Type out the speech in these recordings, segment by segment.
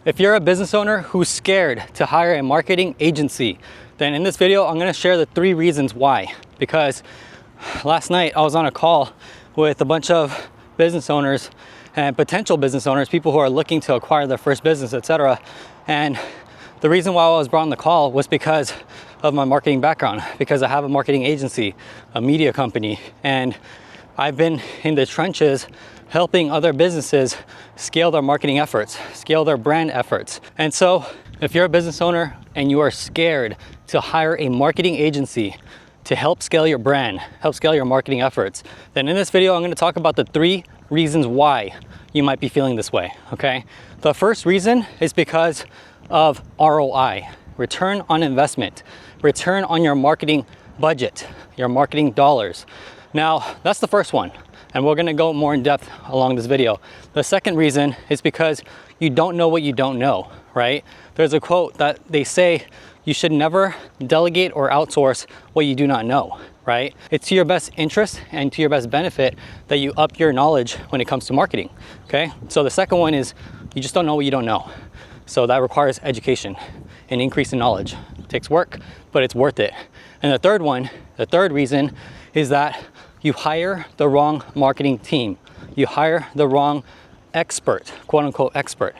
If you're a business owner who's scared to hire a marketing agency, then in this video, I'm gonna share the 3 reasons why. Because last night I was on a call with a bunch of business owners and potential business owners, people who are looking to acquire their first business, etc. And the reason why I was brought on the call was because of my marketing background, because I have a marketing agency, a media company, and I've been in the trenches helping other businesses scale their marketing efforts, scale their brand efforts. And so if you're a business owner and you are scared to hire a marketing agency to help scale your brand, help scale your marketing efforts, then in this video, I'm gonna talk about the 3 reasons why you might be feeling this way, okay? The first reason is because of ROI, return on investment, return on your marketing budget, your marketing dollars. Now, that's the first one, and we're gonna go more in depth along this video. The second reason is because you don't know what you don't know, right? There's a quote that they say, you should never delegate or outsource what you do not know, right? It's to your best interest and to your best benefit that you up your knowledge when it comes to marketing, okay? So the second one is you just don't know what you don't know. So that requires education, an increase in knowledge. It takes work, but it's worth it. And the third one, the third reason is that you hire the wrong marketing team. You hire the wrong expert, quote unquote expert,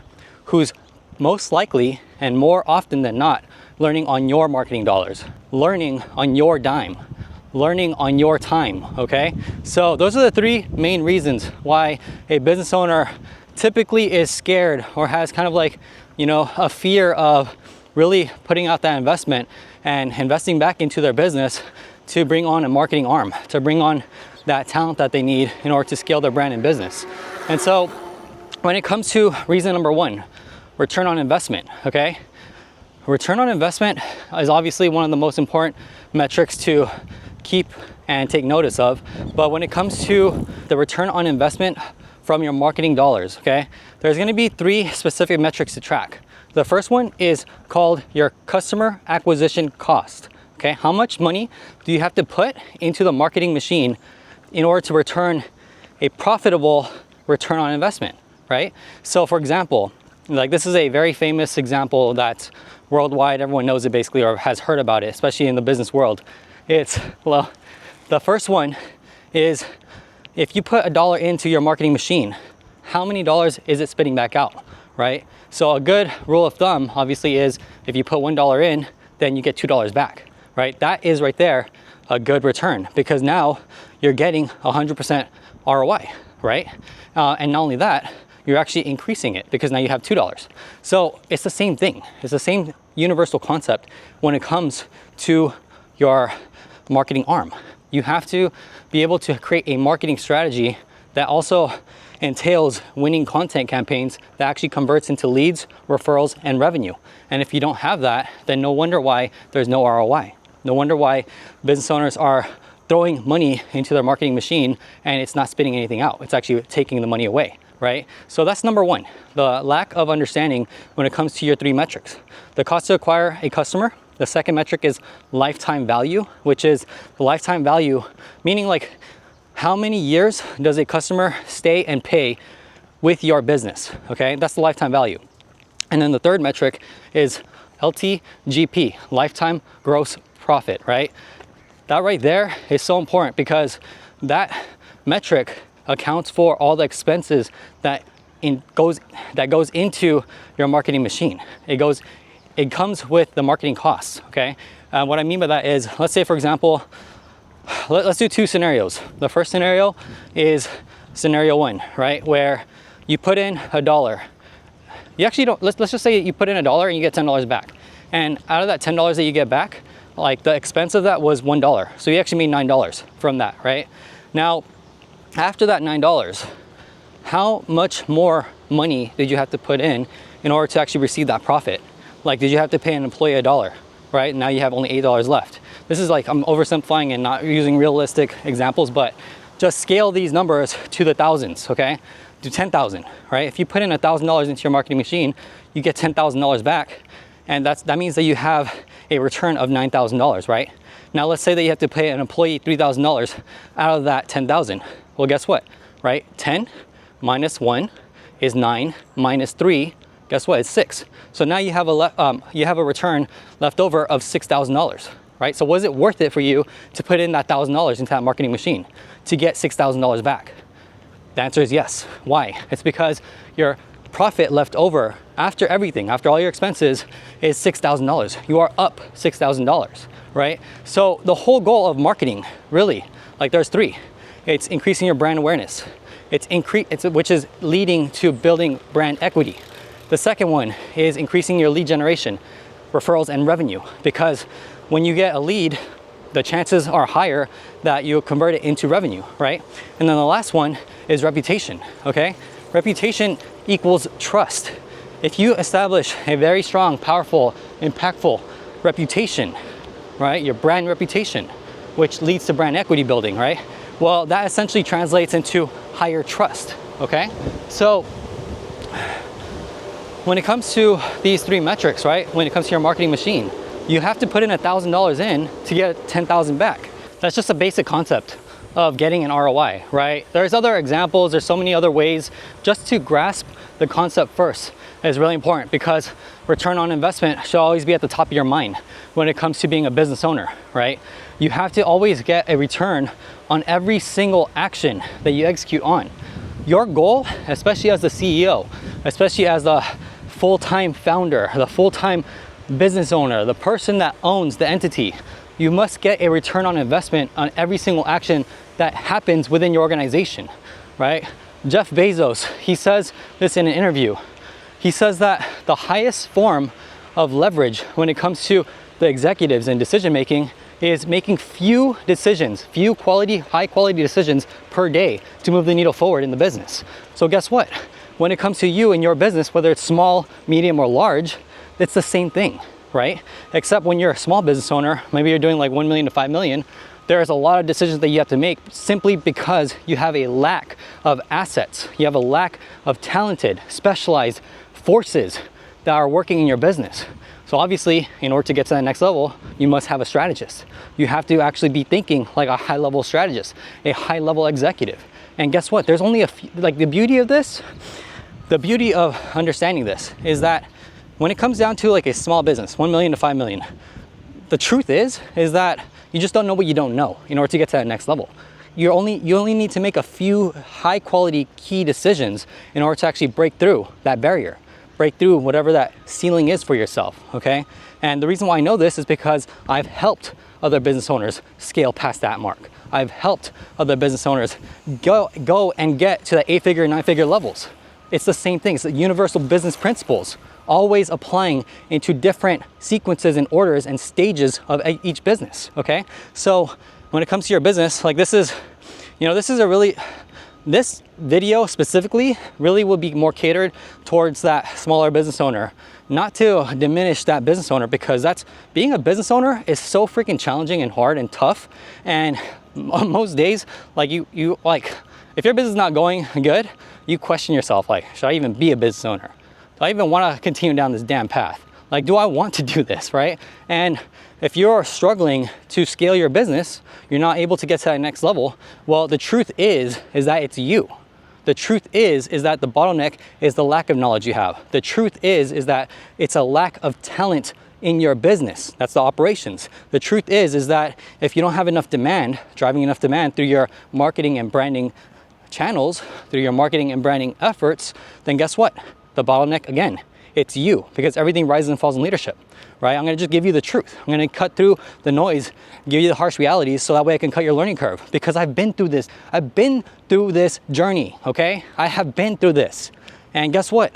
who's most likely and more often than not learning on your marketing dollars, learning on your dime, learning on your time, okay? So those are the 3 main reasons why a business owner typically is scared or has kind of like, you know, a fear of really putting out that investment and investing back into their business to bring on a marketing arm, to bring on that talent that they need in order to scale their brand and business. And so when it comes to reason number 1, return on investment, okay? Return on investment is obviously one of the most important metrics to keep and take notice of. But when it comes to the return on investment from your marketing dollars, okay, there's gonna be 3 specific metrics to track. The first one is called your customer acquisition cost, okay? How much money do you have to put into the marketing machine in order to return a profitable return on investment, right? So for example, like this is a very famous example that's worldwide, everyone knows it basically or has heard about it, especially in the business world. It's, well, the first one is if you put $1 into your marketing machine, how many dollars is it spitting back out, right? So a good rule of thumb obviously is if you put $1 in, then you get $2 back, right? That is right there a good return because now you're getting 100% ROI, right? And not only that, you're actually increasing it because now you have $2. So it's the same thing. It's the same universal concept when it comes to your marketing arm. You have to be able to create a marketing strategy that also entails winning content campaigns that actually converts into leads, referrals, and revenue. And if you don't have that, then no wonder why there's no ROI. No wonder why business owners are throwing money into their marketing machine and it's not spitting anything out. It's actually taking the money away, right? So that's number 1, the lack of understanding when it comes to your 3 metrics. The cost to acquire a customer. The second metric is lifetime value, which is the lifetime value, meaning like how many years does a customer stay and pay with your business, okay? That's the lifetime value. And then the third metric is LTGP, lifetime gross profit, right? That right there is so important because that metric accounts for all the expenses that goes into your marketing machine. It comes with the marketing costs, okay? What I mean by that is, let's say for example, let's do 2 scenarios. The first scenario is scenario 1, right? Where you put in $1. You actually don't, let's just say you put in $1 and you get $10 back. And out of that $10 that you get back, like the expense of that was $1. So you actually made $9 from that, right? Now, after that $9, how much more money did you have to put in order to actually receive that profit? Like, did you have to pay an employee $1, right? Now you have only $8 left. This is like, I'm oversimplifying and not using realistic examples, but just scale these numbers to the thousands, okay? Do 10,000, right? If you put in $1,000 into your marketing machine, you get $10,000 back. And that means that you have a return of $9,000, right? Now let's say that you have to pay an employee $3,000 out of that 10,000. Well, guess what, right? 10 minus 1 is 9 minus 3 Guess what? It's 6. So now you have a return left over of $6,000, right? So was it worth it for you to put in that $1,000 into that marketing machine to get $6,000 back? The answer is yes. Why? It's because your profit left over after everything, after all your expenses, is $6,000. You are up $6,000, right? So the whole goal of marketing, really, like there's 3. It's increasing your brand awareness. Which is leading to building brand equity. The second one is increasing your lead generation, referrals, and revenue. Because when you get a lead, the chances are higher that you'll convert it into revenue, right? And then the last one is reputation, okay? Reputation equals trust. If you establish a very strong, powerful, impactful reputation, right? Your brand reputation, which leads to brand equity building, right? Well, that essentially translates into higher trust, okay? So when it comes to these 3 metrics, right? When it comes to your marketing machine, you have to put in $1,000 in to get $10,000 back. That's just a basic concept of getting an ROI, right? There's other examples, there's so many other ways. Just to grasp the concept first is really important, because return on investment should always be at the top of your mind when it comes to being a business owner, right? You have to always get a return on every single action that you execute on. Your goal, especially as the CEO, especially as the full-time founder, the full-time business owner, the person that owns the entity, you must get a return on investment on every single action that happens within your organization, right? Jeff Bezos, he says this in an interview. He says that the highest form of leverage when it comes to the executives and decision making is making few decisions, high quality decisions per day to move the needle forward in the business. So guess what? When it comes to you and your business, whether it's small, medium, or large, it's the same thing, right? Except when you're a small business owner, maybe you're doing like 1 million to 5 million, there's a lot of decisions that you have to make simply because you have a lack of assets. You have a lack of talented, specialized forces that are working in your business. So obviously, in order to get to that next level, you must have a strategist. You have to actually be thinking like a high-level strategist, a high-level executive. And guess what? There's only a few, like the beauty of understanding this is that when it comes down to like a small business, 1 million to 5 million, the truth is that you just don't know what you don't know in order to get to that next level. You only need to make a few high-quality key decisions in order to actually break through that barrier. Break through whatever that ceiling is for yourself, okay? And the reason why I know this is because I've helped other business owners scale past that mark. I've helped other business owners go and get to the 8-figure, 9-figure levels. It's the same thing. It's the universal business principles, always applying into different sequences and orders and stages of each business, okay? So when it comes to your business, like this video specifically really will be more catered towards that smaller business owner, not to diminish that business owner, because being a business owner is so freaking challenging and hard and tough. And most days, like you if your business is not going good, you question yourself, like, should I even be a business owner? Do I even want to continue down this damn path? Like, do I want to do this, right? And if you're struggling to scale your business, you're not able to get to that next level, well, the truth is that it's you. The truth is that the bottleneck is the lack of knowledge you have. The truth is that it's a lack of talent in your business. That's the operations. The truth is that if you don't have enough demand, driving enough demand through your marketing and branding channels, through your marketing and branding efforts, then guess what? The bottleneck, again, it's you, because everything rises and falls in leadership, right? I'm gonna just give you the truth. I'm gonna cut through the noise, give you the harsh realities, so that way I can cut your learning curve, because I've been through this. I've been through this journey, okay? I have been through this. And guess what?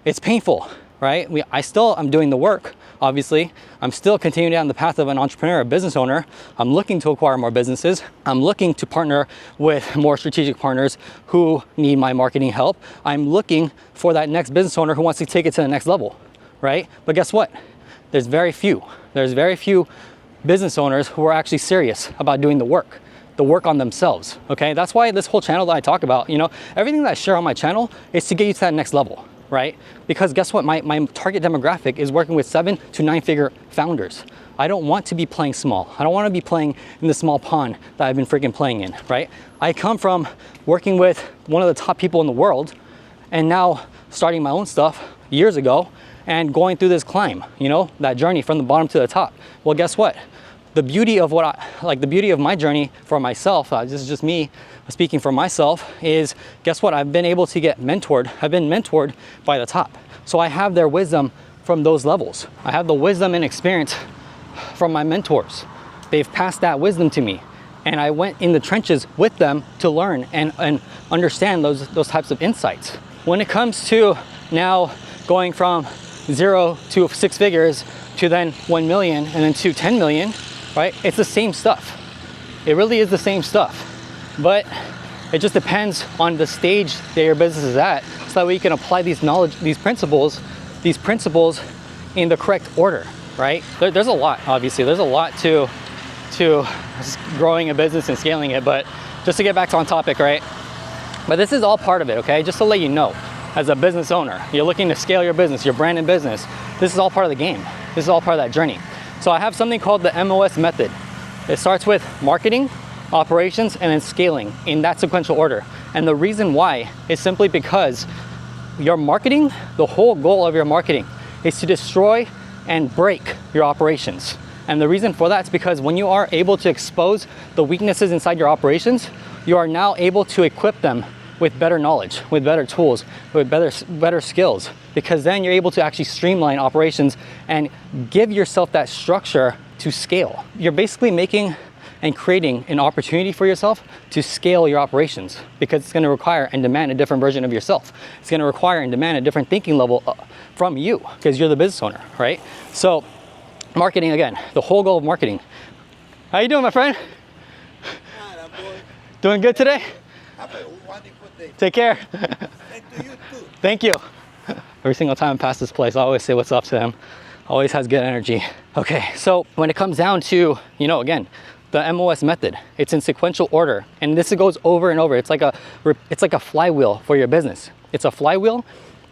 It's painful, right? I'm doing the work, obviously. I'm still continuing down the path of an entrepreneur, a business owner. I'm looking to acquire more businesses. I'm looking to partner with more strategic partners who need my marketing help. I'm looking for that next business owner who wants to take it to the next level, right? But guess what? There's very few business owners who are actually serious about doing the work on themselves, okay? That's why this whole channel that I talk about, everything that I share on my channel is to get you to that next level, right? Because guess what? My target demographic is working with 7 to 9-figure founders. I don't want to be playing small. I don't want to be playing in the small pond that I've been freaking playing in, right? I come from working with one of the top people in the world, and now starting my own stuff years ago and going through this climb, you know, that journey from the bottom to the top. Well, guess what? The beauty of the beauty of my journey for myself, this is just me speaking for myself, is guess what? I've been able to get mentored. I've been mentored by the top. So I have their wisdom from those levels. I have the wisdom and experience from my mentors. They've passed that wisdom to me. And I went in the trenches with them to learn and understand those types of insights. When it comes to now going from 0 to 6 figures to then 1 million and then to 10 million, right? It's the same stuff. It really is the same stuff. But it just depends on the stage that your business is at, so that way you can apply these principles in the correct order, right? There's a lot, obviously. There's a lot to growing a business and scaling it, but just to get back on topic, right? But this is all part of it, okay? Just to let you know, as a business owner, you're looking to scale your business, your brand and business, this is all part of the game. This is all part of that journey. So I have something called the MOS method. It starts with marketing, operations, and then scaling in that sequential order. And the reason why is simply because your marketing, the whole goal of your marketing is to destroy and break your operations. And the reason for that is because when you are able to expose the weaknesses inside your operations, you are now able to equip them with better knowledge, with better tools, with better skills, because then you're able to actually streamline operations and give yourself that structure to scale. You're basically making and creating an opportunity for yourself to scale your operations, because it's going to require and demand a different version of yourself. It's going to require and demand a different thinking level from you, because you're the business owner, right? So marketing, again, the whole goal of marketing. How you doing, my friend? Hi, I'm doing good today? Take care. And to you too. Thank you. Every single time I pass this place, I always say what's up to him. Always has good energy. Okay, so when it comes down to, you know, again, the MOS method, it's in sequential order, and this goes over and over. It's like a flywheel for your business. It's a flywheel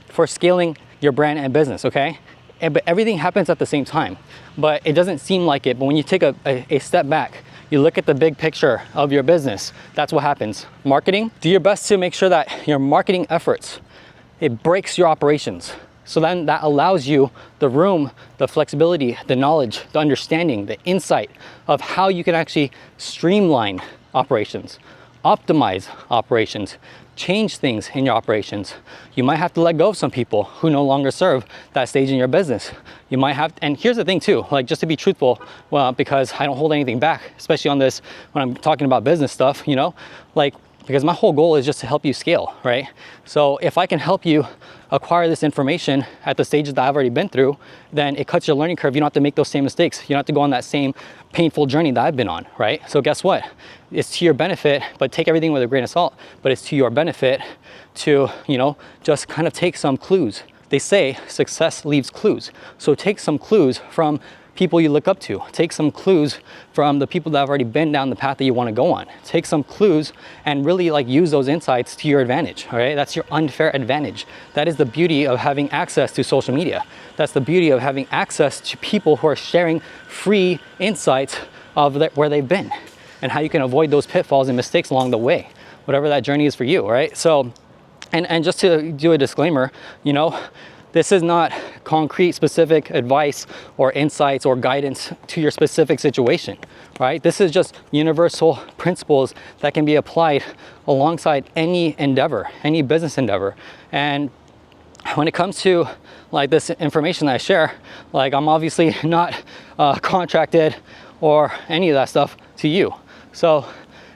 for scaling your brand and business, okay? But everything happens at the same time, but it doesn't seem like it. But when you take a step back, you look at the big picture of your business, that's what happens. Marketing, do your best to make sure that your marketing efforts, it breaks your operations. So then that allows you the room, the flexibility, the knowledge, the understanding, the insight of how you can actually streamline operations, optimize operations, change things in your operations. You might have to let go of some people who no longer serve that stage in your business. You might have, and here's the thing too, like, just to be truthful, well, because I don't hold anything back, especially on this when I'm talking about business stuff, you know, like, because my whole goal is just to help you scale, right? So if I can help you acquire this information at the stages that I've already been through, then it cuts your learning curve. You don't have to make those same mistakes. You don't have to go on that same painful journey that I've been on, right? So guess what? It's to your benefit, but take everything with a grain of salt, but it's to your benefit to, you know, just kind of take some clues. They say success leaves clues. So take some clues from people you look up to. Take some clues from the people that have already been down the path that you want to go on. Take some clues and really like use those insights to your advantage, all right? That's your unfair advantage. That is the beauty of having access to social media. That's the beauty of having access to people who are sharing free insights of where they've been and how you can avoid those pitfalls and mistakes along the way, whatever that journey is for you, all right? So, and just to do a disclaimer, you know, this is not concrete, specific advice or insights or guidance to your specific situation, right? This is just universal principles that can be applied alongside any endeavor, any business endeavor. And when it comes to like this information that I share, like, I'm obviously not contracted or any of that stuff to you. So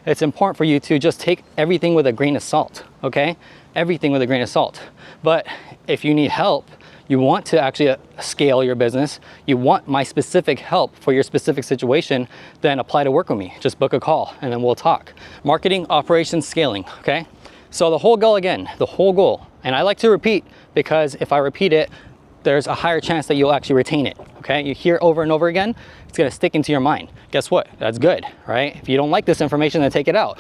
it's important for you to just take everything with a grain of salt, okay? Everything with a grain of salt. But if you need help, you want to actually scale your business, you want my specific help for your specific situation, then apply to work with me. Just book a call and then we'll talk. Marketing, operations, scaling, okay? So the whole goal, again, the whole goal, and I like to repeat because if I repeat it, there's a higher chance that you'll actually retain it, okay? You hear it over and over again, it's gonna stick into your mind. Guess what? That's good, right? If you don't like this information, then take it out,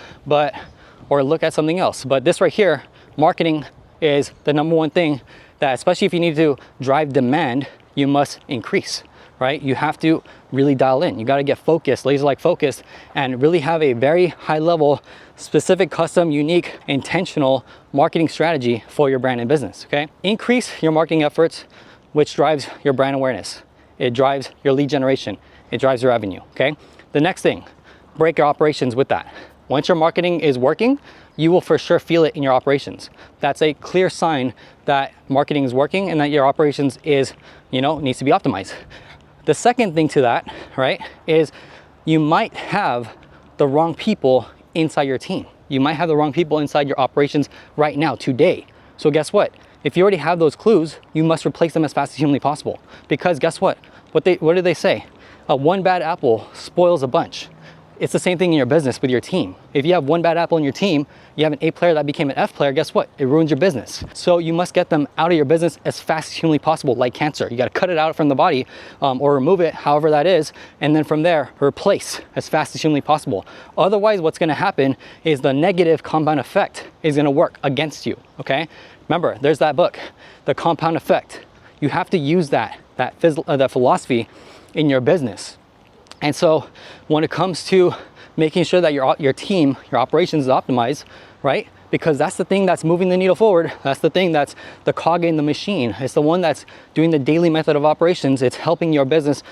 or look at something else. But this right here, marketing is the number one thing that, especially if you need to drive demand you must increase, right? You have to really dial in. You got to get focused, laser-like focused, and really have a very high level, specific, custom, unique, intentional marketing strategy for your brand and business, okay? Increase your marketing efforts, which drives your brand awareness. It drives your lead generation. It drives your revenue, okay? The next thing, break your operations with that. Once your marketing is working, you will for sure feel it in your operations. That's a clear sign that marketing is working and that your operations is, needs to be optimized. The second thing to that, right, is you might have the wrong people inside your team. You might have the wrong people inside your operations right now, today. So guess what? If you already have those clues, you must replace them as fast as humanly possible. Because guess what? What do they say? One bad apple spoils a bunch. It's the same thing in your business with your team. If you have one bad apple in your team, you have an A player that became an F player, guess what? It ruins your business. So you must get them out of your business as fast as humanly possible, like cancer. You gotta cut it out from the body or remove it, however that is, and then from there, replace as fast as humanly possible. Otherwise, what's gonna happen is the negative compound effect is gonna work against you, okay? Remember, there's that book, The Compound Effect. You have to use that philosophy in your business. And so when it comes to making sure that your team, your operations is optimized, right? Because that's the thing that's moving the needle forward. That's the thing that's the cog in the machine. It's the one that's doing the daily method of operations. It's helping your business,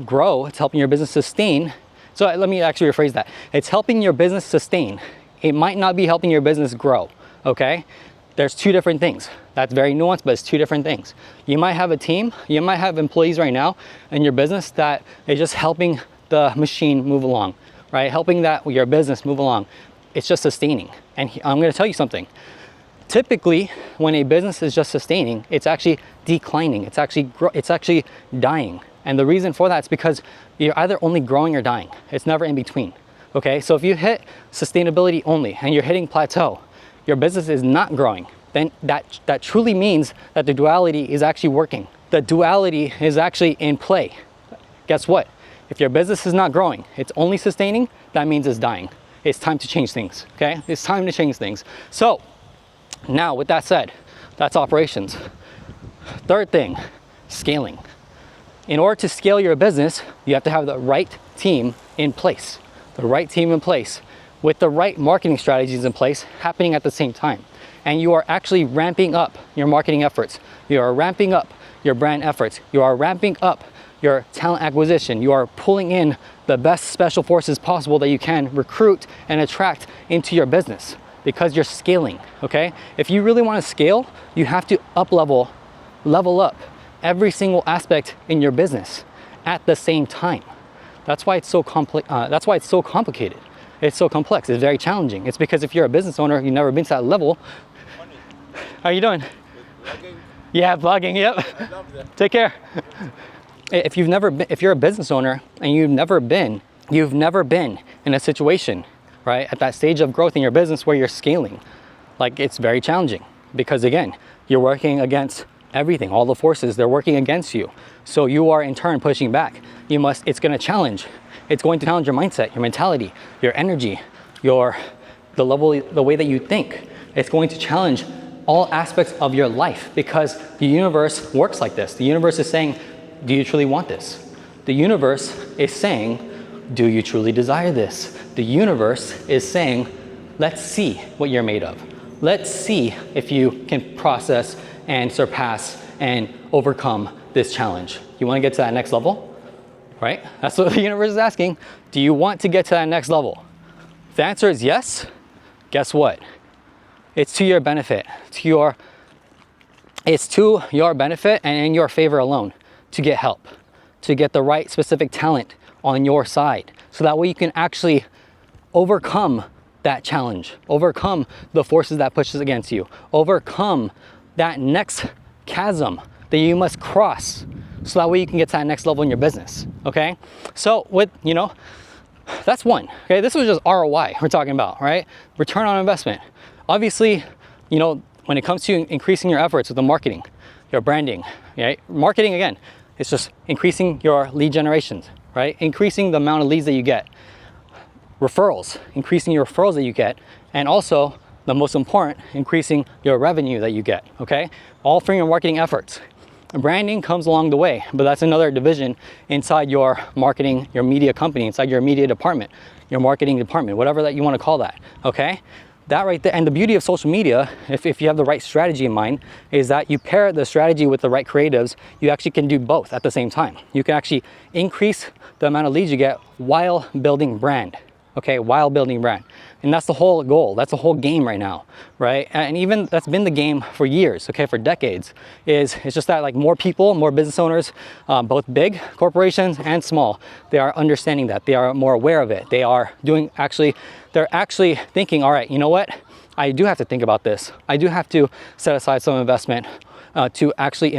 grow. It's helping your business sustain. So let me actually rephrase that. It's helping your business sustain. It might not be helping your business grow, okay? There's two different things. That's very nuanced, but it's two different things. You might have a team, you might have employees right now in your business that is just helping the machine move along, right? Helping your business move along. It's just sustaining. And I'm gonna tell you something. Typically, when a business is just sustaining, it's actually declining. It's actually dying. And the reason for that is because you're either only growing or dying. It's never in between, okay? So if you hit sustainability only and you're hitting plateau, your business is not growing, then that truly means that the duality is actually working. The duality is actually in play. Guess what? If your business is not growing, it's only sustaining, that means it's dying. It's time to change things, okay? It's time to change things. So now with that said, that's operations. Third thing, scaling. In order to scale your business, you have to have the right team in place. The right team in place with the right marketing strategies in place happening at the same time. And you are actually ramping up your marketing efforts. You are ramping up your brand efforts. You are ramping up your talent acquisition. You are pulling in the best special forces possible that you can recruit and attract into your business because you're scaling, okay? If you really want to scale, you have to level up every single aspect in your business at the same time. That's why it's so complicated. It's so complex. It's very challenging. It's because if you're a business owner, you've never been to that level. How are you doing? Vlogging. Yeah, vlogging. Yep. I love that. Take care. If you're a business owner and you've never been in a situation, right, at that stage of growth in your business where you're scaling, like it's very challenging because again, you're working against everything, all the forces, they're working against you. So you are in turn pushing back. It's going to challenge your mindset, your mentality, your energy, the way that you think. It's going to challenge all aspects of your life because the universe works like this. The universe is saying, do you truly want this? The universe is saying, do you truly desire this? The universe is saying, let's see what you're made of. Let's see if you can process and surpass and overcome this challenge. You want to get to that next level? Right? That's what the universe is asking. Do you want to get to that next level? If the answer is yes, guess what? It's to your benefit, it's to your benefit and in your favor alone to get help, to get the right specific talent on your side. So that way you can actually overcome that challenge, overcome the forces that pushes against you, overcome that next chasm that you must cross. So that way you can get to that next level in your business, okay? So that's one, okay? This was just ROI we're talking about, right? Return on investment. Obviously, when it comes to increasing your efforts with the marketing, your branding, right? Marketing, again, it's just increasing your lead generations, right? Increasing the amount of leads that you get. Referrals, increasing your referrals that you get. And also, the most important, increasing your revenue that you get, okay? All from your marketing efforts. Branding comes along the way, but that's another division inside your marketing, your media company, inside your media department, your marketing department, whatever that you want to call that, okay? That right there, and the beauty of social media, if you have the right strategy in mind, is that you pair the strategy with the right creatives, you actually can do both at the same time. You can actually increase the amount of leads you get while building brand, okay, while building brand. And that's the whole goal, that's the whole game right now, right? And even that's been the game for years, okay, for decades, it's just that like more people, more business owners, both big corporations and small, they are understanding that, they are more aware of it. They are doing they're actually thinking, all right, you know what? I do have to think about this. I do have to set aside some investment to actually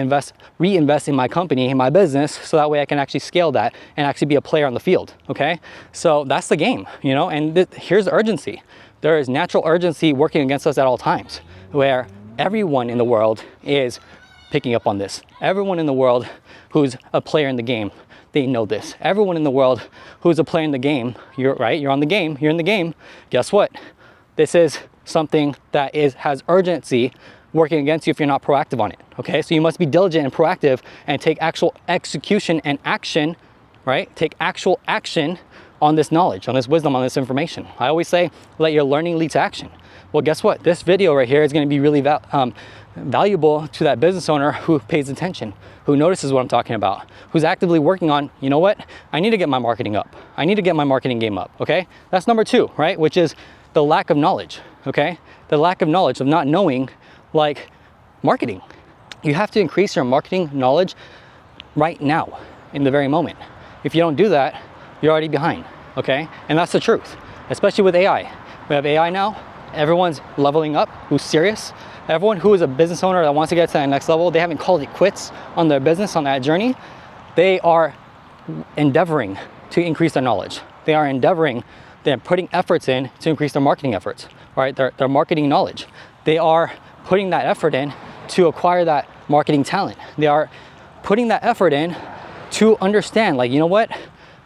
reinvest in my company, in my business, so that way I can actually scale that and actually be a player on the field, okay? So that's the game, you know, and here's the urgency. There is natural urgency working against us at all times, where everyone in the world is picking up on this. Everyone in the world who's a player in the game, they know this. Everyone in the world who's a player in the game, you're on the game, you're in the game, guess what? This is something that has urgency working against you if you're not proactive on it, okay? So you must be diligent and proactive and take actual execution and action, right? Take actual action on this knowledge, on this wisdom, on this information. I always say, let your learning lead to action. Well, guess what? This video right here is gonna be really valuable to that business owner who pays attention, who notices what I'm talking about, who's actively working on, you know what? I need to get my marketing up. I need to get my marketing game up, okay? That's number 2, right? Which is the lack of knowledge, okay? The lack of knowledge of not knowing like marketing. You have to increase your marketing knowledge right now, in the very moment. If you don't do that, you're already behind, okay? And that's the truth, especially with AI. We have AI now, everyone's leveling up, who's serious. Everyone who is a business owner that wants to get to that next level, they haven't called it quits on their business, on that journey. They are endeavoring to increase their knowledge. They are endeavoring, they're putting efforts in to increase their marketing efforts, right? Their marketing knowledge. They are putting that effort in to acquire that marketing talent. They are putting that effort in to understand, like, you know what?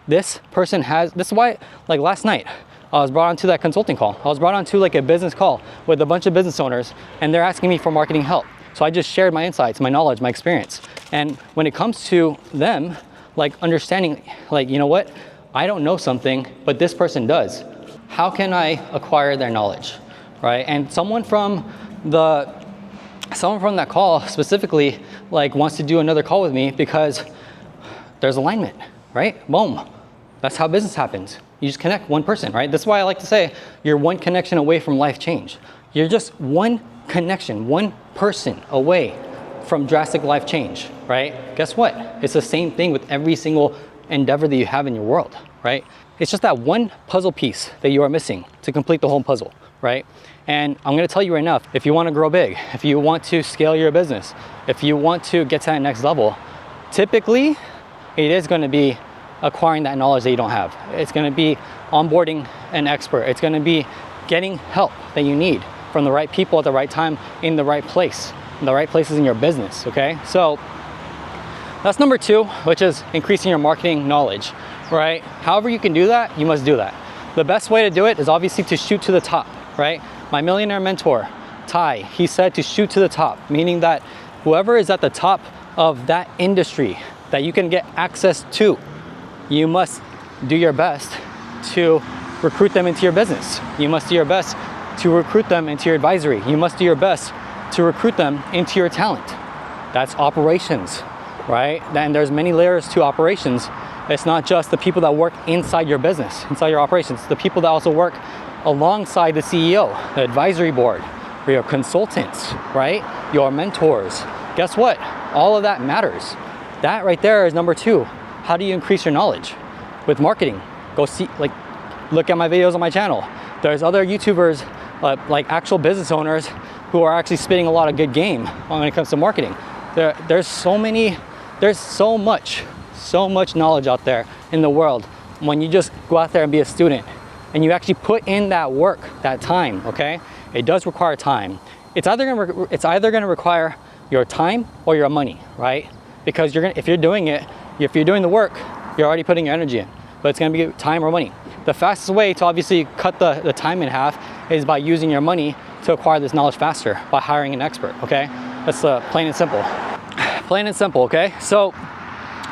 This person has, this is why, like last night, I was brought onto that consulting call. I was brought onto like a business call with a bunch of business owners, and they're asking me for marketing help. So I just shared my insights, my knowledge, my experience. And when it comes to them, like understanding, like, you know what? I don't know something, but this person does. How can I acquire their knowledge, right? And someone from that call specifically like wants to do another call with me because there's alignment, right? Boom. That's how business happens. You just connect one person, right? That's why I like to say you're one connection away from life change. You're just one connection, one person away from drastic life change, right? Guess what? It's the same thing with every single endeavor that you have in your world, right? It's just that one puzzle piece that you are missing to complete the whole puzzle, right? And I'm gonna tell you right now, if you wanna grow big, if you want to scale your business, if you want to get to that next level, typically it is gonna be acquiring that knowledge that you don't have. It's gonna be onboarding an expert. It's gonna be getting help that you need from the right people at the right time in the right place, in the right places in your business, okay? So that's number 2, which is increasing your marketing knowledge, right? However you can do that, you must do that. The best way to do it is obviously to shoot to the top, right? My millionaire mentor, Ty, he said to shoot to the top, meaning that whoever is at the top of that industry that you can get access to, you must do your best to recruit them into your business. You must do your best to recruit them into your advisory. You must do your best to recruit them into your talent. That's operations, right? And there's many layers to operations. It's not just the people that work inside your business, inside your operations, the people that also work alongside the CEO, the advisory board, or your consultants, right? Your mentors. Guess what? All of that matters. That right there is number 2. How do you increase your knowledge? With marketing. Go see, like, look at my videos on my channel. There's other YouTubers, like actual business owners who are actually spitting a lot of good game when it comes to marketing. There's so much knowledge out there in the world when you just go out there and be a student and you actually put in that work, that time, okay? It does require time. It's either gonna require your time or your money, right? Because if you're doing the work, you're already putting your energy in, but it's gonna be time or money. The fastest way to obviously cut the time in half is by using your money to acquire this knowledge faster, by hiring an expert, okay? That's plain and simple. Plain and simple, okay? So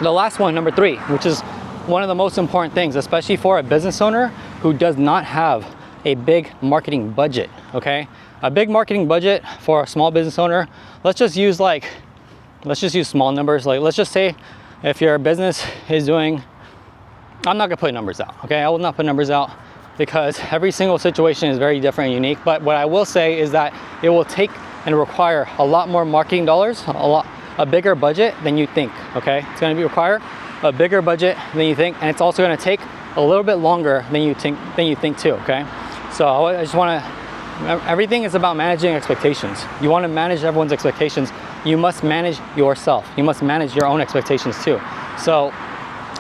the last one, number 3, which is one of the most important things, especially for a business owner who does not have a big marketing budget, okay? A big marketing budget for a small business owner, let's just use small numbers. Like, let's just say if your business is doing, I'm not gonna put numbers out, okay? I will not put numbers out because every single situation is very different and unique. But what I will say is that it will take and require a lot more marketing dollars, a bigger budget than you think, okay? It's gonna require a bigger budget than you think, and it's also gonna take a little bit longer than you think too, okay? So I just wanna, everything is about managing expectations. You wanna manage everyone's expectations. You must manage yourself. You must manage your own expectations too. So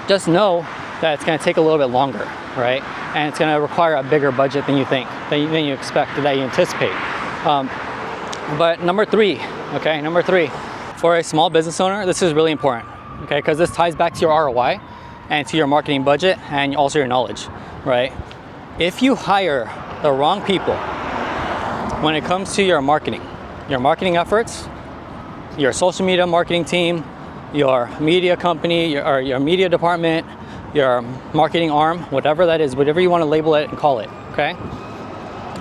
just know that it's gonna take a little bit longer, right? And it's gonna require a bigger budget than you think, than you expect, that you anticipate. But number 3, okay, number 3, for a small business owner, this is really important, okay? Because this ties back to your ROI and to your marketing budget and also your knowledge, right? If you hire the wrong people when it comes to your marketing efforts, your social media marketing team, your media company, your media department, your marketing arm, whatever that is, whatever you want to label it and call it, okay?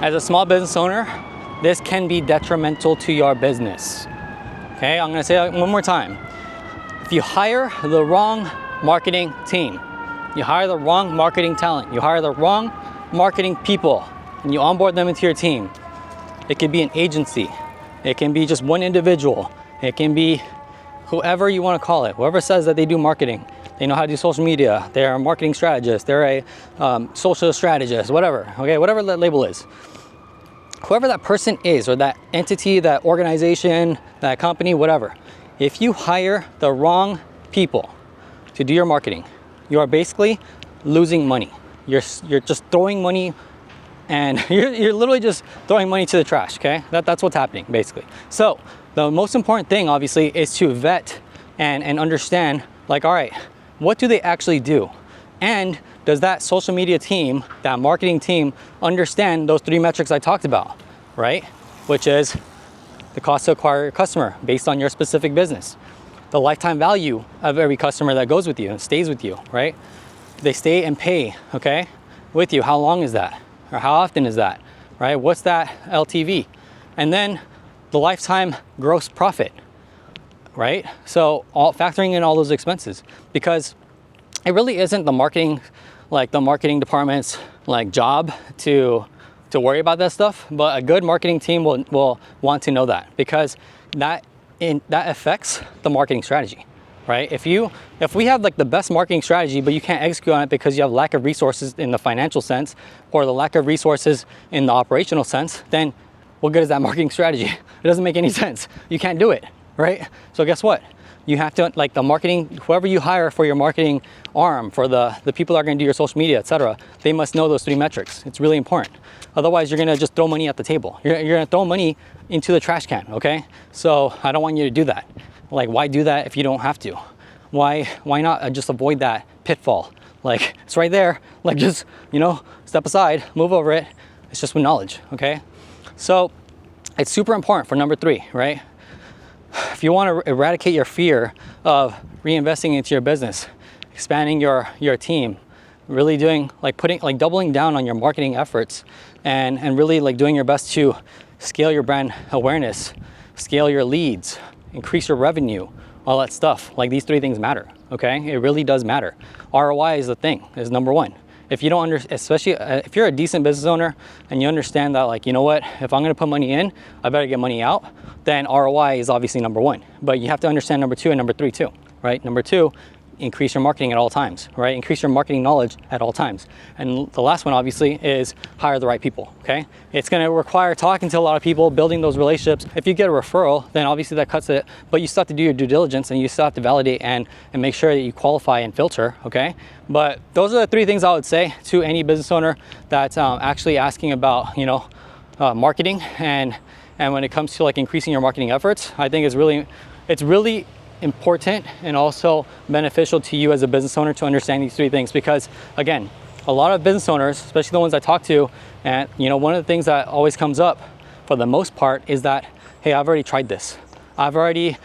As a small business owner, this can be detrimental to your business. Okay, I'm gonna say it one more time. If you hire the wrong marketing team, you hire the wrong marketing talent, you hire the wrong marketing people, and you onboard them into your team, it could be an agency, it can be just one individual, it can be whoever you wanna call it, whoever says that they do marketing, they know how to do social media, they're a marketing strategist, they're a social strategist, whatever, okay, whatever that label is. Whoever that person is, or that entity, that organization, that company, whatever, if you hire the wrong people to do your marketing, you are basically losing money. You're just throwing money, and you're literally just throwing money to the trash, okay? That's what's happening, basically. So the most important thing, obviously, is to vet and understand, like, all right, what do they actually do? And does that social media team, that marketing team, understand those 3 metrics I talked about, right? Which is the cost to acquire a customer based on your specific business, the lifetime value of every customer that goes with you and stays with you, right? They stay and pay, okay, with you. How long is that? Or how often is that, right? What's that LTV? And then the lifetime gross profit, right? So factoring in all those expenses, because it really isn't the marketing department's job to worry about that stuff, but a good marketing team will want to know that, because that affects the marketing strategy, right? If we have the best marketing strategy, but you can't execute on it because you have lack of resources in the financial sense, or the lack of resources in the operational sense, then what good is that marketing strategy? It doesn't make any sense. You can't do it, right? So guess what? You have to, the marketing, whoever you hire for your marketing arm, for the people that are gonna do your social media, etc., they must know those 3 metrics. It's really important. Otherwise, you're gonna just throw money at the table. You're gonna throw money into the trash can, okay? So I don't want you to do that. Why do that if you don't have to? Why not just avoid that pitfall? It's right there. Just, step aside, move over it. It's just with knowledge, okay? So it's super important for number 3, right? If you want to eradicate your fear of reinvesting into your business, expanding your team, really doing doubling down on your marketing efforts, and really doing your best to scale your brand awareness, scale your leads, increase your revenue, all that stuff. These 3 things matter, okay? It really does matter. ROI is the thing, is number 1. If you don't especially if you're a decent business owner and you understand that, you know what, if I'm gonna put money in, I better get money out, then ROI is obviously number 1. But you have to understand number 2 and number 3 too, right? Number 2, increase your marketing at all times, right? Increase your marketing knowledge at all times. And the last one, obviously, is hire the right people, okay? It's gonna require talking to a lot of people, building those relationships. If you get a referral, then obviously that cuts it, but you still have to do your due diligence, and you still have to validate and make sure that you qualify and filter, okay? But those are the 3 things I would say to any business owner that's actually asking about, marketing, and when it comes to increasing your marketing efforts. I think it's really important and also beneficial to you as a business owner to understand these 3 things, because again, a lot of business owners, especially the ones I talk to, and one of the things that always comes up for the most part is that, hey, I've already tried this. I've already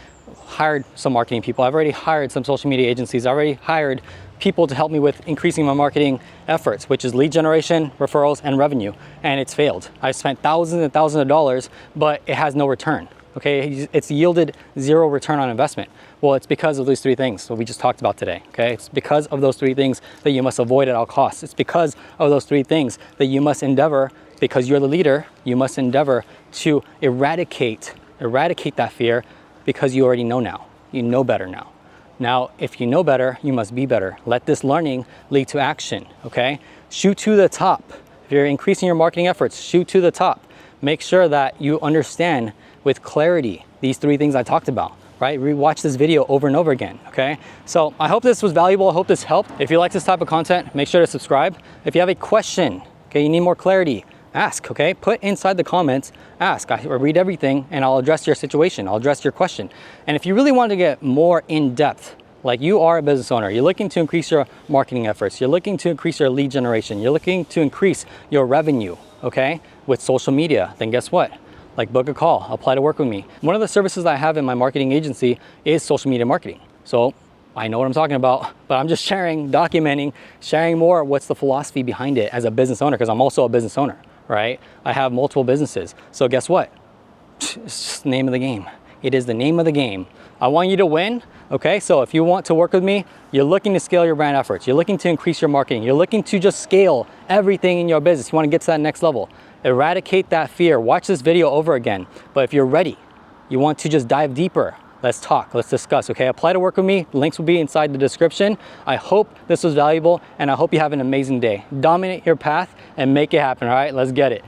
hired some marketing people. I've already hired some social media agencies. I've already hired people to help me with increasing my marketing efforts, which is lead generation, referrals, and revenue. And it's failed. I spent thousands and thousands of dollars, but it has no return. Okay, it's yielded zero return on investment. Well, it's because of those three things that we just talked about today. Okay, it's because of those three things that you must avoid at all costs. It's because of those three things that you must endeavor, because you're the leader, you must endeavor to eradicate that fear, because you already know now. You know better now. Now, if you know better, you must be better. Let this learning lead to action. Okay, shoot to the top. If you're increasing your marketing efforts, shoot to the top. Make sure that you understand with clarity these three things I talked about, right? Rewatch this video over and over again, okay? So I hope this was valuable. I hope this helped. If you like this type of content, make sure to subscribe. If you have a question, okay, you need more clarity, ask, okay? Put inside the comments, ask. I read everything and I'll address your situation. I'll address your question. And if you really want to get more in depth, like you are a business owner, you're looking to increase your marketing efforts, you're looking to increase your lead generation, you're looking to increase your revenue, okay, with social media, then guess what? Like, book a call, apply to work with me. One of the services that I have in my marketing agency is social media marketing. So I know what I'm talking about, but I'm just sharing, documenting, sharing more what's the philosophy behind it as a business owner, because I'm also a business owner, right? I have multiple businesses. So guess what? It's just the name of the game. It is the name of the game. I want you to win, okay? So if you want to work with me, you're looking to scale your brand efforts, you're looking to increase your marketing, you're looking to just scale everything in your business, you want to get to that next level. Eradicate that fear. Watch this video over again. But if you're ready, you want to just dive deeper, let's talk, let's discuss, okay? Apply to work with me. Links will be inside the description. I hope this was valuable and I hope you have an amazing day. Dominate your path and make it happen, all right? Let's get it.